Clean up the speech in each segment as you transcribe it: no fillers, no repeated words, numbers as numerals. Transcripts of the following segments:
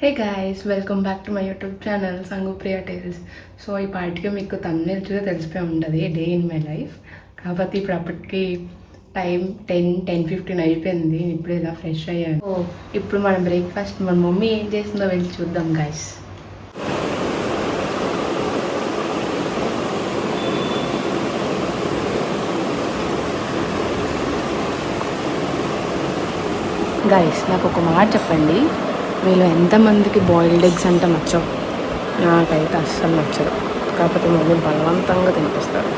Hey guys, welcome back to my YouTube channel Sangupriya tales. So ఈ పార్టీకి మీకు తమిళ చూస్తే తెలిసిపోయి ఉంటుంది డే ఇన్ మై లైఫ్. కాకపోతే ఇప్పుడు అప్పటికి టైం 10:15 అయిపోయింది. ఇప్పుడు ఇలా ఫ్రెష్ అయ్యాను. సో ఇప్పుడు మన బ్రేక్ఫాస్ట్ మన మమ్మీ ఏం చేసిందో వెళ్ళి చూద్దాం గాయ్స్. గాయ్స్, నాకు ఒక మాట చెప్పండి, వీళ్ళు ఎంతమందికి బాయిల్డ్ ఎగ్స్ అంటే నచ్చవు? నాకైతే అస్సలు నచ్చదు. కాకపోతే మమ్మీ బలవంతంగా తినిపిస్తారు.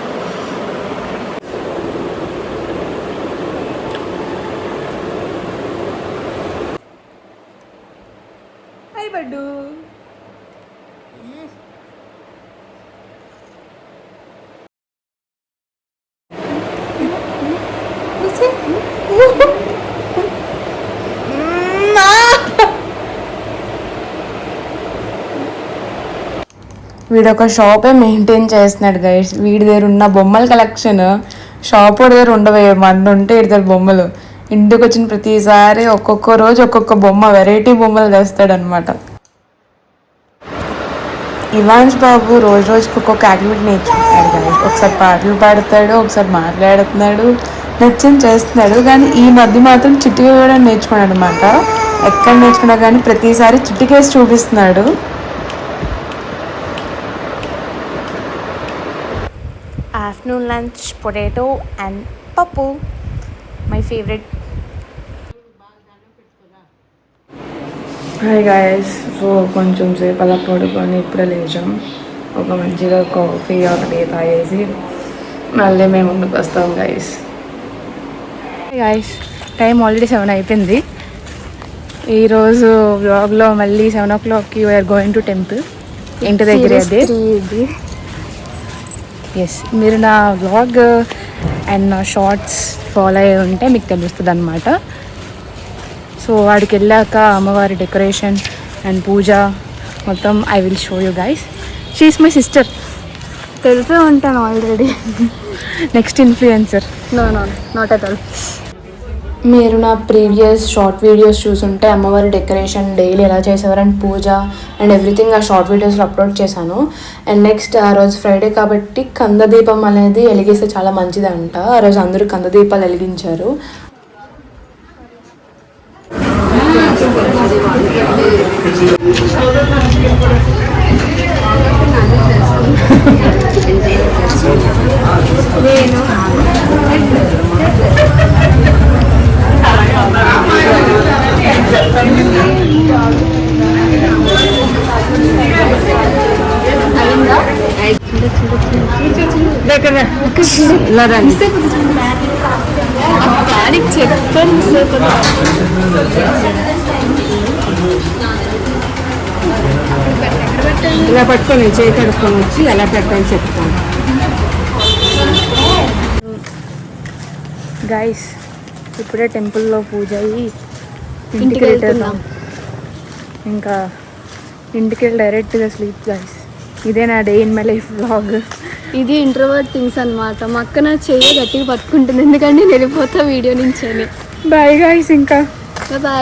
Hi bud. వీడు ఒక షాపే మెయింటైన్ చేస్తున్నాడు గైస్. వీడి దగ్గర ఉన్న బొమ్మల కలెక్షన్ షాప్ దగ్గర ఉండవే, మన ఉంటే వీడి దగ్గర బొమ్మలు. ఇంటికి వచ్చిన ప్రతిసారి ఒక్కొక్క రోజు ఒక్కొక్క బొమ్మ, వెరైటీ బొమ్మలు తెస్తాడనమాట. ఇవాన్స్ బాబు రోజు రోజుకి ఒక్కొక్క యాక్టివిటీ నేర్చుకుంటాడు గైస్. ఒకసారి పాటలు పాడతాడు, ఒకసారి మాట్లాడుతున్నాడు, నచ్చింది చేస్తున్నాడు. కానీ ఈ మధ్య మాత్రం చిట్టిగా కూడా నేర్చుకున్నాడు అనమాట. ఎక్కడ నేర్చుకున్నా కానీ ప్రతిసారి చిట్టికేసి చూపిస్తున్నాడు. ఆఫ్టర్నూన్ లంచ్ పొటాటో అండ్ పప్పు, my favourite. Hi guys. So కొంచెం సేపు అలా పడుకొని ఇప్పుడే లేచాం. ఒక మంచిగా కాఫీ ఒకటి తాగేసి మళ్ళీ మేము ముందుకు వస్తాం గాయస్. గాయస్, టైం ఆల్రెడీ 7 అయిపోయింది. ఈరోజు వ్లాగ్లో మళ్ళీ 7 o'clockకి వీఆర్ గోయింగ్ టు టెంపుల్. ఇంటి దగ్గర అదే. ఎస్, మీరు నా వ్లాగ్ అండ్ నా షార్ట్స్ ఫాలో అయ్యి ఉంటే మీకు తెలుస్తుంది అనమాట. సో వాడికి వెళ్ళాక అమ్మవారి డెకరేషన్ అండ్ పూజ మొత్తం I will show you guys. She is my sister. తెలిసే ఉంటాను already. Next influencer. No not at all. మీరు నా ప్రీవియస్ షార్ట్ వీడియోస్ చూసుంటే అమ్మవారి డెకరేషన్ డైలీ ఎలా చేసేవారు అండ్ పూజ అండ్ ఎవ్రీథింగ్ ఆ షార్ట్ వీడియోస్లో అప్లోడ్ చేశాను. అండ్ నెక్స్ట్ ఆ రోజు ఫ్రైడే కాబట్టి కందదీపం అనేది వెలిగిస్తే చాలా మంచిదంట. ఆ రోజు అందరూ కందదీపాలు వెలిగించారు. ఇలా పట్టుకొని చేయి కడుక్కొని వచ్చి ఎలా పెట్టాలని చెప్తాను. గైస్, ఇప్పుడే టెంపుల్లో పూజ అయ్యి ఇంటికి రిటర్న్. ఇంకా ఇంటికి వెళ్ళి డైరెక్ట్గా స్లీప్ గైస్. ఇదే నా day in my life vlog. ఇది ఇంట్రోవర్ట్ థింగ్స్ అనమాట. మా అక్క నా చెయ్యి గట్టిగా పట్టుకుంటుంది, ఎందుకంటే నేను వెళ్ళిపోతా వీడియో నుంచి అని. Bye guys. ఇంకా బాయ్.